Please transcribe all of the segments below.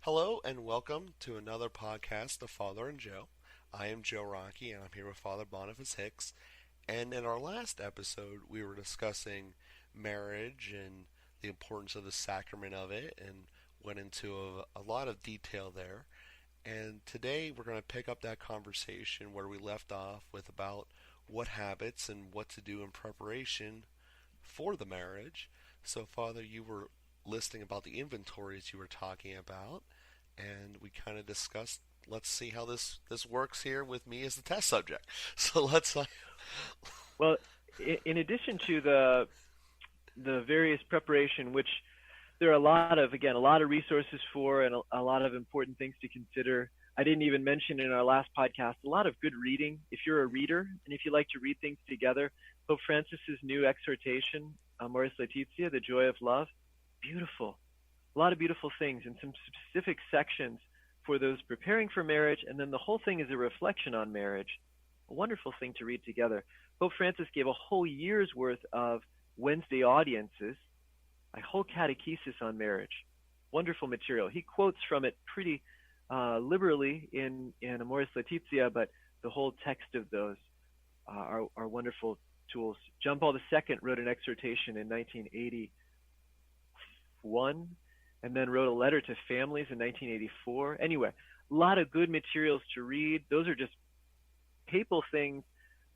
Hello and welcome to another podcast of Father and Joe. I am Joe Rocky and I'm here with Father Boniface Hicks. And in our last episode, we were discussing marriage and the importance of the sacrament of it and went into a lot of detail there. And today we're going to pick up that conversation where we left off with about what habits and what to do in preparation for the marriage. So, Father, you were listing about the inventories you were talking about, and we kind of discussed. Let's see how this works here with me as the test subject. So let's. Well, in addition to the various preparation, which there are a lot of resources for, and a lot of important things to consider. I didn't even mention in our last podcast a lot of good reading. If you're a reader and if you like to read things together, Pope Francis's new exhortation, Amoris Laetitia, the joy of love, beautiful, a lot of beautiful things, and some specific sections for those preparing for marriage, and then the whole thing is a reflection on marriage. A wonderful thing to read together. Pope Francis gave a whole year's worth of Wednesday audiences, a whole catechesis on marriage. Wonderful material. He quotes from it pretty liberally in Amoris Laetitia, but the whole text of those are wonderful tools. John Paul II wrote an exhortation in 1981 and then wrote a letter to families in 1984. Anyway, a lot of good materials to read. Those are just papal things.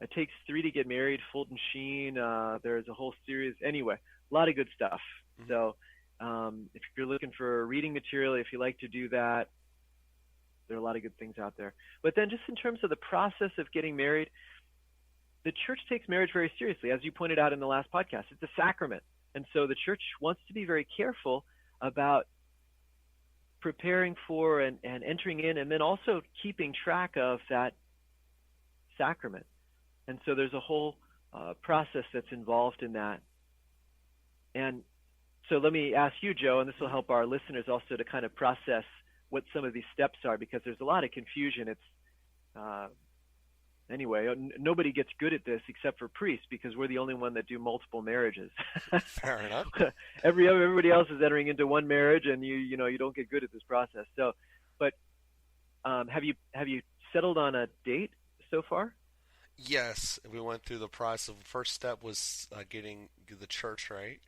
It takes 3 to get married, Fulton Sheen. There's a whole series. Anyway, a lot of good stuff. Mhm. So if you're looking for reading material, if you like to do that, there are a lot of good things out there. But then just in terms of the process of getting married, the church takes marriage very seriously. As you pointed out in the last podcast, it's a sacrament. And so the church wants to be very careful about preparing for and entering in, and then also keeping track of that sacrament. And so there's a whole process that's involved in that. And so let me ask you, Joe, and this will help our listeners also to kind of process what some of these steps are, because there's a lot of confusion. It's anyway, nobody gets good at this except for priests, because we're the only one that do multiple marriages. Fair enough. Everybody else is entering into one marriage, and you don't get good at this process. So, but have you settled on a date so far? Yes, we went through the process. The first step was getting the church right.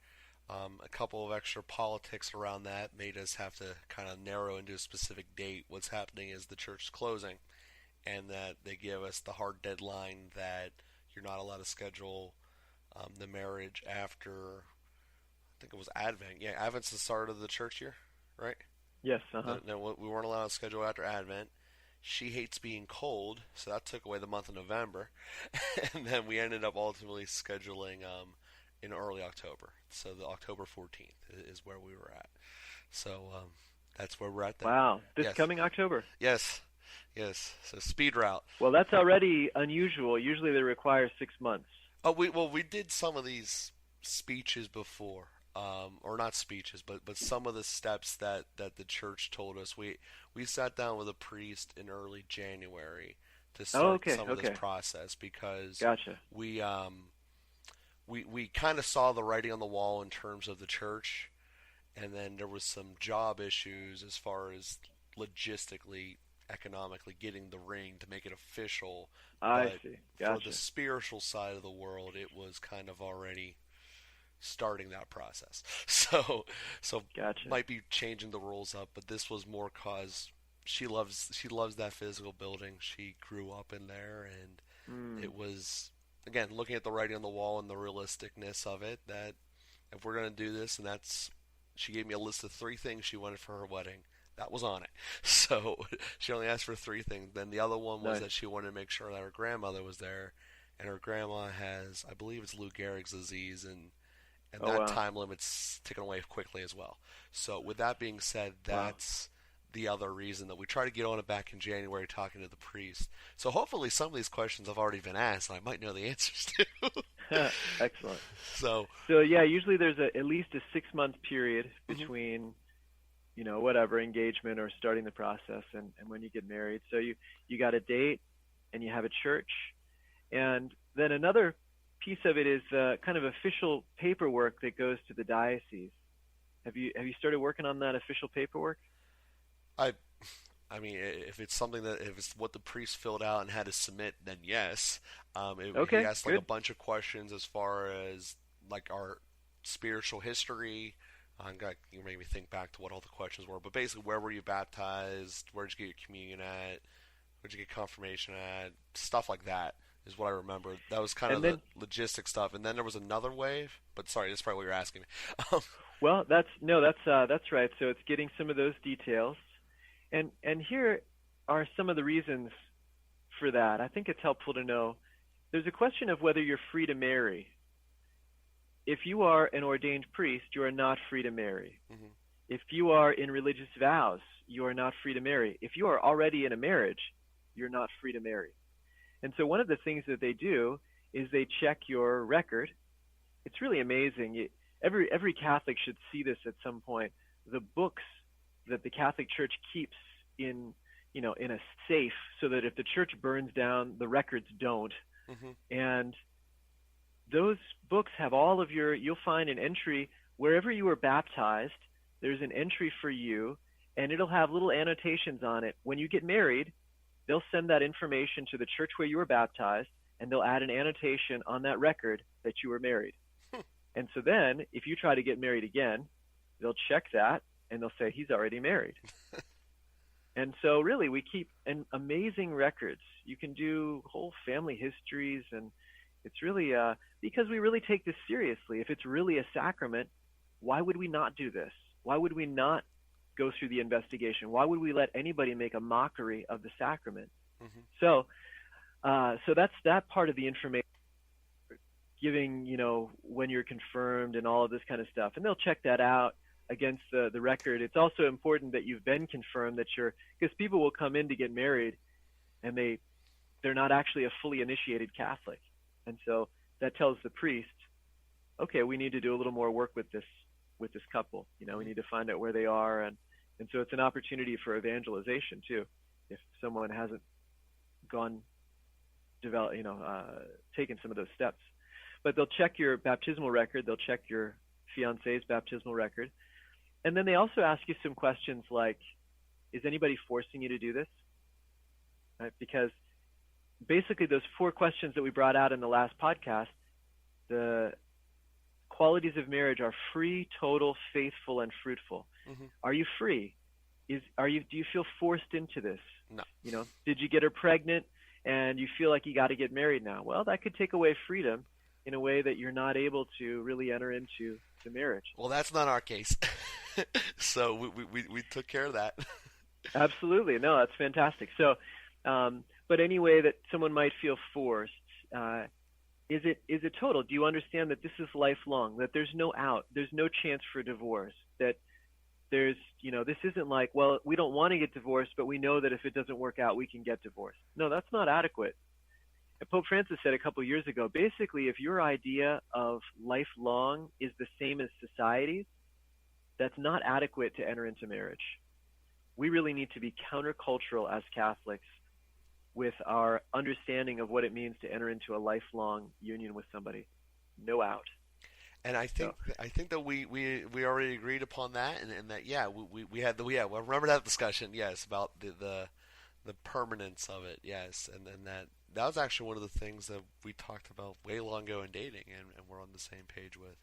A couple of extra politics around that made us have to kind of narrow into a specific date. What's happening is the church is closing, and that they give us the hard deadline that you're not allowed to schedule the marriage after, I think it was Advent. Yeah, Advent's the start of the church year, right? Yes. Uh-huh. No, we weren't allowed to schedule after Advent. She hates being cold, so that took away the month of November. And then we ended up ultimately scheduling in early October. So the October 14th is where we were at. So that's where we're at then. Wow. This Yes. coming October. Yes. Yes. So speed route. Well, that's already unusual. Usually they require 6 months. Oh, we did some of these speeches before, or not speeches, but some of the steps that the church told us. We sat down with a priest in early January to Oh, start okay. some of this Okay. process because Gotcha. we kind of saw the writing on the wall in terms of the church, and then there was some job issues as far as logistically, economically getting the ring to make it official. I But see. for the Gotcha. spiritual side of the world, it was kind of already starting that process. So Gotcha. might be changing the rules up, but this was more cause she loves that physical building. She grew up in there, and Mm. it was, again, looking at the writing on the wall and the realisticness of it, that if we're going to do this, and that's, she gave me a list of 3 things she wanted for her wedding. That was on it. So she only asked for 3 things. Then the other one was Nice. that she wanted to make sure that her grandmother was there, and her grandma has, I believe it's Lou Gehrig's disease, and Oh that wow. time limit's ticking away quickly as well. So with that being said, Wow. that's the other reason that we try to get on it back in January talking to the priest. So hopefully some of these questions have already been asked and I might know the answers to. Excellent. So, So yeah, usually there's at least a 6 month period mhm, between whatever engagement or starting the process and when you get married. So you got a date and you have a church, and then another piece of it is kind of official paperwork that goes to the diocese. Have you started working on that official paperwork? I I mean, if it's something that if it's what the priest filled out and had to submit, then yes. He Okay, asked like a good. bunch of questions as far as like our spiritual history. You made me think back to what all the questions were, but basically, where were you baptized? Where'd you get your communion at? Where'd you get confirmation at? Stuff like that is what I remember. That was kind of And the then, logistic stuff, and then there was another wave. But sorry, that's probably what you're asking me. well, that's right. So it's getting some of those details, and here are some of the reasons for that. I think it's helpful to know. There's a question of whether you're free to marry. If you are an ordained priest, you are not free to marry. Hmm. If you are in religious vows, you are not free to marry. If you are already in a marriage, you're not free to marry. And so one of the things that they do is they check your record. It's really amazing. Every Catholic should see this at some point. The books that the Catholic Church keeps in in a safe, so that if the church burns down, the records don't. Hmm. And those books have all of your. You'll find an entry wherever you were baptized. There's an entry for you, and it'll have little annotations on it. When you get married, they'll send that information to the church where you were baptized, and they'll add an annotation on that record that you were married. And so then, if you try to get married again, they'll check that, and they'll say he's already married. And so, really, we keep an amazing records. You can do whole family histories, and it's really because we really take this seriously. If it's really a sacrament, why would we not do this? Why would we not go through the investigation? Why would we let anybody make a mockery of the sacrament? Hmm. So, so that's that part of the information, giving when you're confirmed and all of this kind of stuff, and they'll check that out against the record. It's also important that you've been confirmed, that you're, because people will come in to get married and they're not actually a fully initiated Catholic, and so that tells the priest, okay, we need to do a little more work with this couple. We need to find out where they are, and so it's an opportunity for evangelization too, if someone hasn't gone develop taken some of those steps. But they'll check your baptismal record, they'll check your fiance's baptismal record, and then they also ask you some questions like, is anybody forcing you to do this? Right? Because basically those four questions that we brought out in the last podcast, the qualities of marriage are free, total, faithful, and fruitful. Hmm. Are you free? Do you feel forced into this? No. Did you get her pregnant and you feel like you got to get married now? Well, that could take away freedom in a way that you're not able to really enter into the marriage. Well, that's not our case. So we took care of that. Absolutely. No, that's fantastic. So, but any way that someone might feel forced, is it total? Do you understand that this is lifelong, that there's no out, there's no chance for divorce, that there's, this isn't like, well, we don't want to get divorced, but we know that if it doesn't work out, we can get divorced. No, that's not adequate. And Pope Francis said a couple of years ago, basically, if your idea of lifelong is the same as society's, that's not adequate to enter into marriage. We really need to be countercultural as Catholics with our understanding of what it means to enter into a lifelong union with somebody. No out. And So, I think that we already agreed upon that, and that yeah we had the yeah, well, remember that discussion, yes, about the permanence of it, yes, and then that was actually one of the things that we talked about way long ago in dating, and we're on the same page with.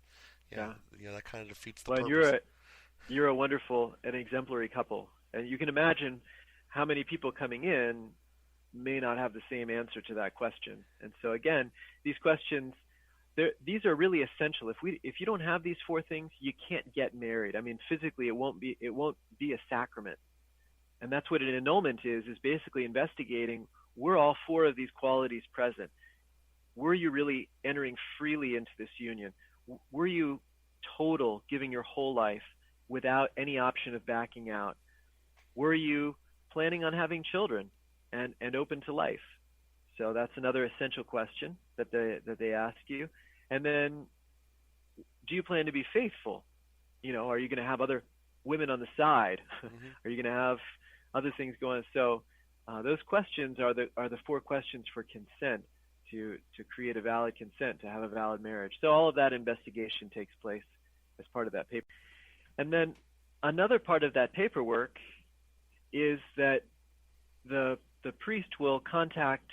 Yeah, yeah. that kind of defeats the Well, and purpose. you're a wonderful and exemplary couple, and you can imagine how many people coming in may not have the same answer to that question. And so again, these questions, these are really essential. If you don't have these four things, you can't get married. I mean, physically, it won't be a sacrament. And that's what an annulment is basically investigating, were all four of these qualities present? Were you really entering freely into this union? Were you total, giving your whole life without any option of backing out? Were you planning on having children and open to life? So that's another essential question that they ask you. And then, do you plan to be faithful? Are you going to have other women on the side? Hmm. Are you going to have other things going? So those questions are the four questions for consent, to create a valid consent, to have a valid marriage. So all of that investigation takes place as part of that paper. And then another part of that paperwork is that the priest will contact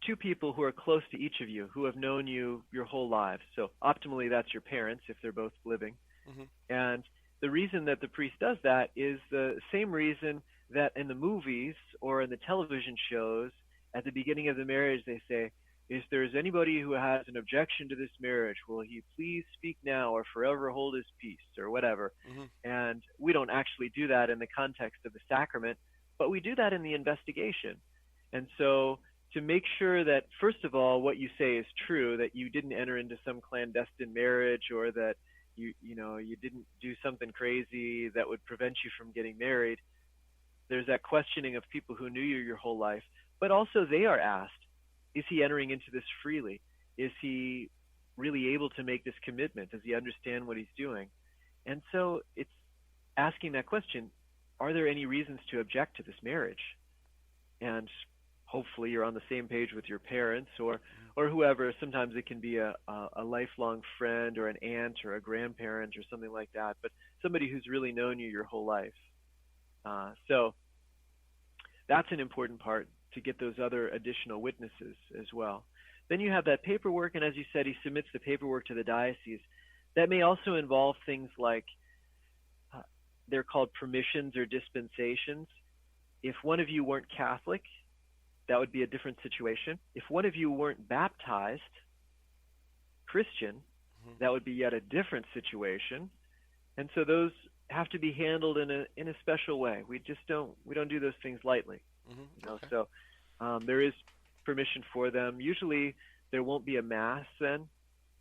two people who are close to each of you, who have known you your whole lives. So optimally, that's your parents if they're both living. Hmm. And the reason that the priest does that is the same reason that in the movies or in the television shows, at the beginning of the marriage, they say, if there's anybody who has an objection to this marriage, will he please speak now or forever hold his peace or whatever. Hmm. And we don't actually do that in the context of the sacrament, but we do that in the investigation. And so to make sure that, first of all, what you say is true, that you didn't enter into some clandestine marriage, or that you didn't do something crazy that would prevent you from getting married. There's that questioning of people who knew you your whole life, but also they are asked, is he entering into this freely? Is he really able to make this commitment? Does he understand what he's doing? And so it's asking that question, are there any reasons to object to this marriage? And hopefully you're on the same page with your parents or whoever. Sometimes it can be a lifelong friend or an aunt or a grandparent or something like that, but somebody who's really known you your whole life. So that's an important part, to get those other additional witnesses as well. Then you have that paperwork, and as you said, he submits the paperwork to the diocese. That may also involve things like they're called permissions or dispensations. If one of you weren't Catholic, that would be a different situation. If one of you weren't baptized Christian, that would be yet a different situation. And so those have to be handled in a special way. We don't do those things lightly. Okay. So there is permission for them. Usually there won't be a mass then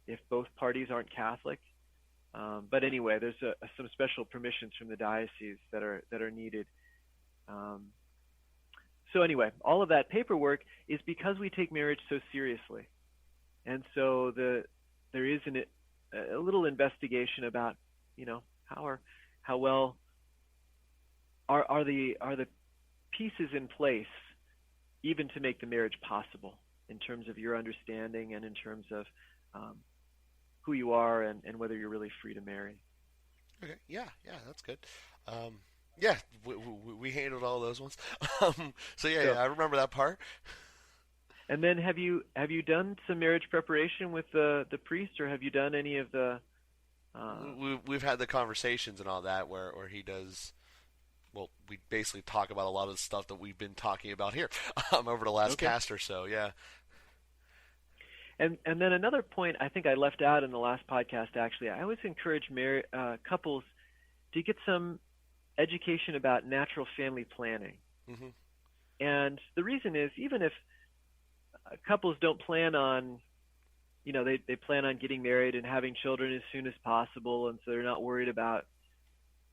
if both parties aren't Catholic. But anyway, there's some special permissions from the diocese that are needed. So anyway, all of that paperwork is because we take marriage so seriously, and so there is a little investigation about how well are the pieces in place even to make the marriage possible in terms of your understanding and in terms of who you are and whether you're really free to marry. Okay. Yeah. Yeah. That's good. Yeah, we handled all those ones. So yeah, So, I remember that part. and then have you done some marriage preparation with the priest, or have you done any of the? We've had the conversations and all that where he does. Well, we basically talk about a lot of the stuff that we've been talking about here over the last Okay. cast or so. Yeah. And then another point I think I left out in the last podcast. Actually, I always encourage couples to get some education about natural family planning. Hmm. And the reason is, even if couples don't plan on, they plan on getting married and having children as soon as possible, and so they're not worried about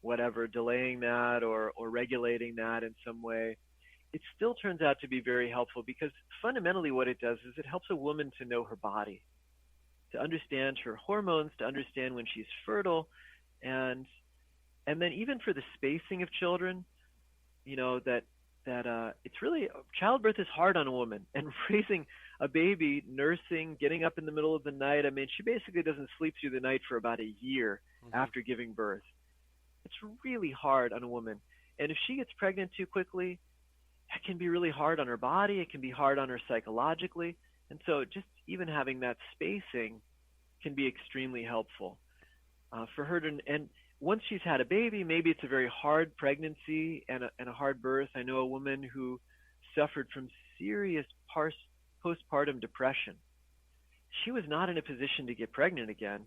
whatever, delaying that or regulating that in some way, it still turns out to be very helpful, because fundamentally what it does is it helps a woman to know her body, to understand her hormones, to understand when she's fertile, and then even for the spacing of children, that it's really, childbirth is hard on a woman, and raising a baby, nursing, getting up in the middle of the night. I mean, she basically doesn't sleep through the night for about a year Hmm. after giving birth. It's really hard on a woman. And if she gets pregnant too quickly, it can be really hard on her body. It can be hard on her psychologically. And so just even having that spacing can be extremely helpful for her to, and once she's had a baby, maybe it's a very hard pregnancy and a hard birth. I know a woman who suffered from serious postpartum depression. She was not in a position to get pregnant again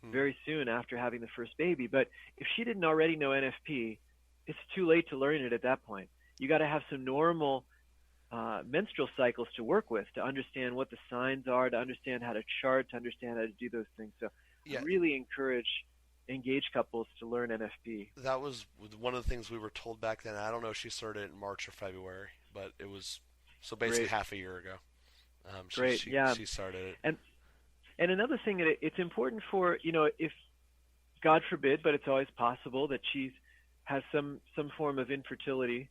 very soon after having the first baby. But if she didn't already know NFP, it's too late to learn it at that point. You got to have some normal menstrual cycles to work with, to understand what the signs are, to understand how to chart, to understand how to do those things. So Yeah, I really encourage engaged couples to learn NFP. that was one of the things we were told back then. I don't know if she started it in March or February, but it was so basically Great, half a year ago. She great, she yeah. she started it. And another thing that it's important for, if God forbid, but it's always possible that she has some form of infertility.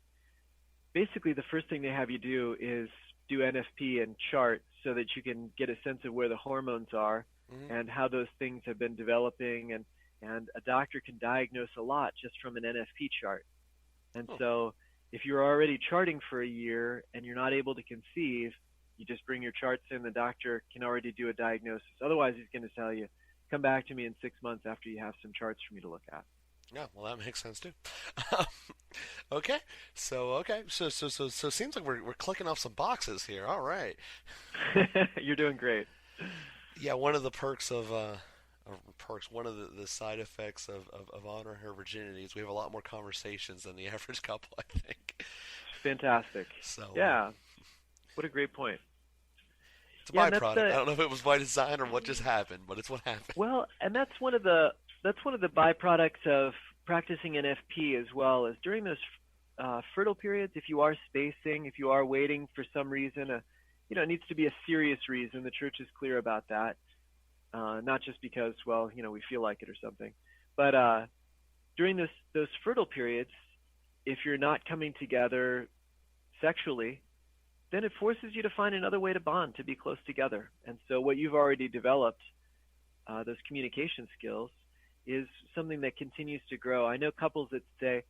Basically, the first thing they have you do is do NFP and chart so that you can get a sense of where the hormones are Hmm. and how those things have been developing. And a doctor can diagnose a lot just from an NFP chart. And Oh, so if you're already charting for a year and you're not able to conceive, you just bring your charts in. The doctor can already do a diagnosis. Otherwise, he's going to tell you, come back to me in 6 months after you have some charts for me to look at. yeah. Well, that makes sense too. Okay. So it seems like we're clicking off some boxes here. All right. You're doing great. Yeah. One of the perks of one of the side effects of honoring her virginity is we have a lot more conversations than the average couple, I think. Fantastic. So Yeah, what a great point. it's a Yeah, and that's byproduct. I don't know if it was by design or what just happened, but it's what happened. well, and that's one of the byproducts of practicing NFP as well. Is during those fertile periods, if you are spacing, if you are waiting for some reason, it needs to be a serious reason. The church is clear about that, not just because, well, we feel like it or something. But during those fertile periods, if you're not coming together sexually, then it forces you to find another way to bond, to be close together. And so what you've already developed, those communication skills, is something that continues to grow. I know couples that say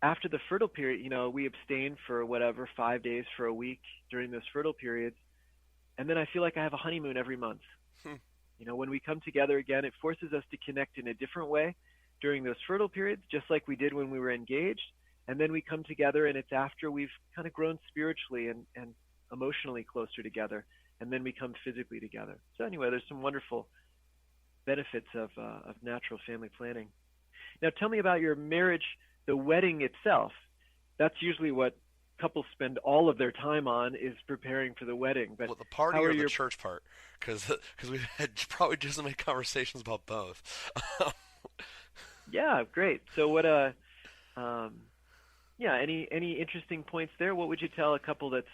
after the fertile period, we abstain for whatever, 5 days for a week during those fertile periods, and then I feel like I have a honeymoon every month. Hmm. When we come together again, it forces us to connect in a different way during those fertile periods, just like we did when we were engaged. And then we come together, and it's after we've kind of grown spiritually and emotionally closer together, and then we come physically together. So anyway, there's some wonderful benefits of natural family planning. Now, tell me about your marriage, the wedding itself. That's usually what couples spend all of their time on, is preparing for the wedding. But Well, the party how are or the your church part? Because we've had probably just as many conversations about both. Yeah, great. So what um yeah, any interesting points there? What would you tell a couple that's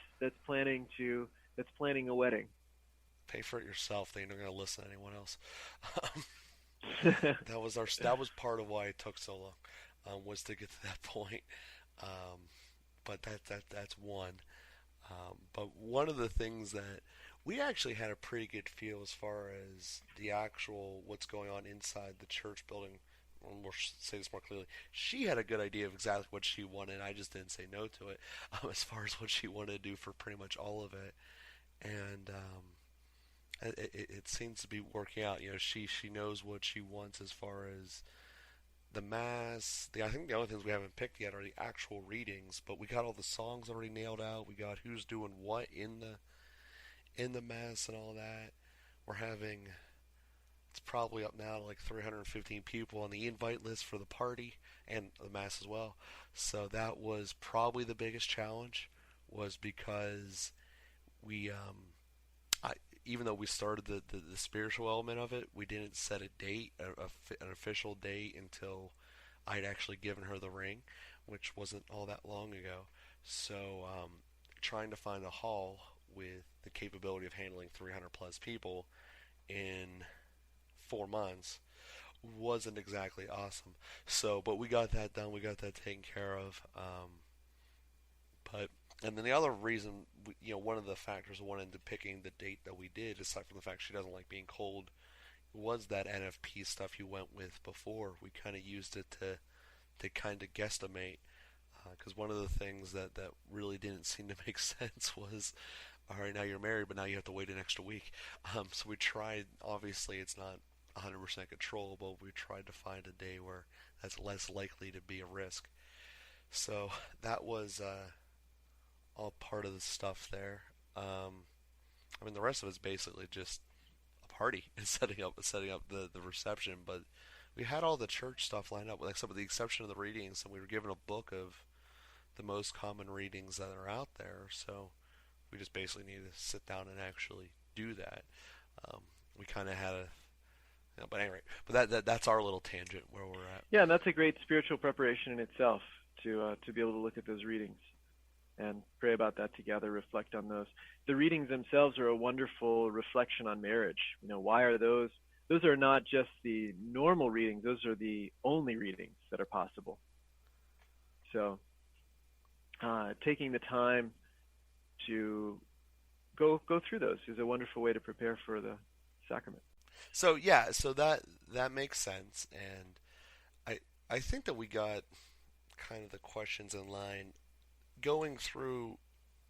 planning a wedding? Pay for it yourself. They ain't gonna listen to anyone else. That was part of why it took so long, was to get to that point. Um, but that's one. But one of the things that we actually had a pretty good feel as far as the actual what's going on inside the church building. We'll say this more clearly. She had a good idea of exactly what she wanted. I just didn't say no to it, as far as what she wanted to do for pretty much all of it. And it seems to be working out. She knows what she wants as far as the mass. I think the only things we haven't picked yet are the actual readings, but we got all the songs already nailed out. We got who's doing what in the mass and all that. We're having It's probably up now to like 315 people on the invite list for the party and the mass as well. So that was probably the biggest challenge, was because we I, even though we started the spiritual element of it, we didn't set a date, an official date, until I'd actually given her the ring, which wasn't all that long ago. So trying to find a hall with the capability of handling 300 plus people in 4 months wasn't exactly awesome. So, but we got that done. We got that taken care of. But and then the other reason, one of the factors that went into picking the date that we did, aside from the fact she doesn't like being cold, was that NFP stuff you went with before. We kind of used it to kind of guesstimate, because one of the things that really didn't seem to make sense was, all right, now you're married, but now you have to wait an extra week. So we tried. Obviously, it's not 100% controllable. We tried to find a day where that's less likely to be a risk. So that was all part of the stuff there. I mean, the rest of it's basically just a party and setting up the reception. But we had all the church stuff lined up, with except with the exception of the readings, and we were given a book of the most common readings that are out there. So we just basically need to sit down and actually do that. We kind of had a, but anyway, but that's our little tangent where we're at. Yeah, and that's a great spiritual preparation in itself, to be able to look at those readings and pray about that together, reflect on those. The readings themselves are a wonderful reflection on marriage. Why are those? Those are not just the normal readings; those are the only readings that are possible. So, taking the time to go through those is a wonderful way to prepare for the sacrament. So yeah, so that makes sense, and I think that we got kind of the questions in line. Going through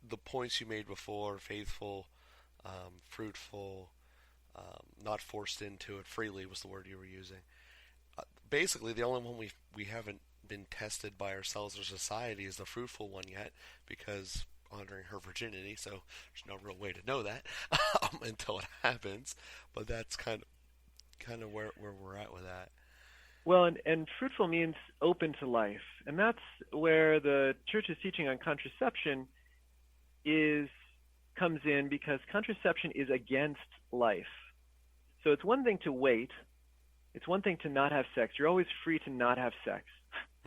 the points you made before, faithful, fruitful, not forced into it, freely was the word you were using. Basically, the only one we haven't been tested by ourselves or society is the fruitful one yet, because honoring her virginity. So there's no real way to know that until it happens. But that's kind of where we're at with that. Well, and fruitful means open to life. And that's where the church's teaching on contraception is comes in, because contraception is against life. So it's one thing to wait. It's one thing to not have sex. You're always free to not have sex.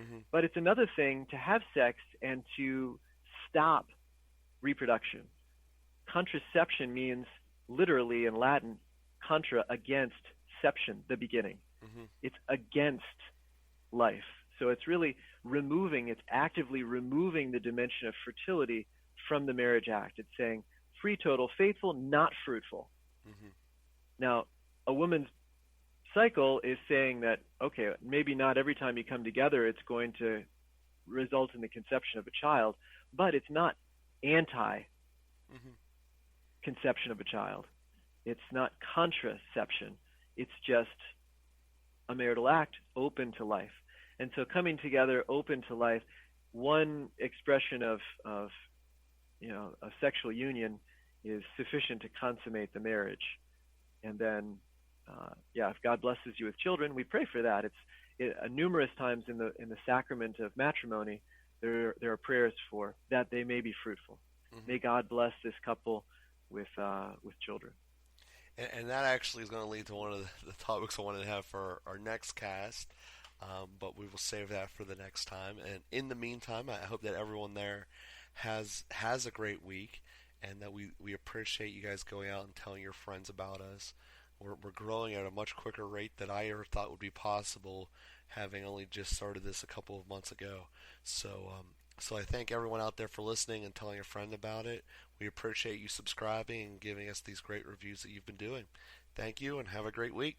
Mm-hmm. But it's another thing to have sex and to stop reproduction. Contraception means literally in Latin, contra, against, ception, the beginning. Mm-hmm. It's against life. So it's really it's actively removing the dimension of fertility from the marriage act. It's saying free total, faithful, not fruitful. Mm-hmm. Now, a woman's cycle is saying that, okay, maybe not every time you come together it's going to result in the conception of a child, but it's not anti conception of a child. It's not contraception. It's just a marital act open to life. And so coming together open to life, one expression of a sexual union is sufficient to consummate the marriage. And then if God blesses you with children, we pray for that. Numerous times in the sacrament of matrimony, there are prayers for that they may be fruitful. Mm-hmm. May God bless this couple with children. And that actually is going to lead to one of the topics I wanted to have for our next cast, but we will save that for the next time. And in the meantime, I hope that everyone there has a great week, and that we appreciate you guys going out and telling your friends about us. We're growing at a much quicker rate than I ever thought would be possible, having only just started this a couple of months ago. So I thank everyone out there for listening and telling a friend about it. We appreciate you subscribing and giving us these great reviews that you've been doing. Thank you, and have a great week.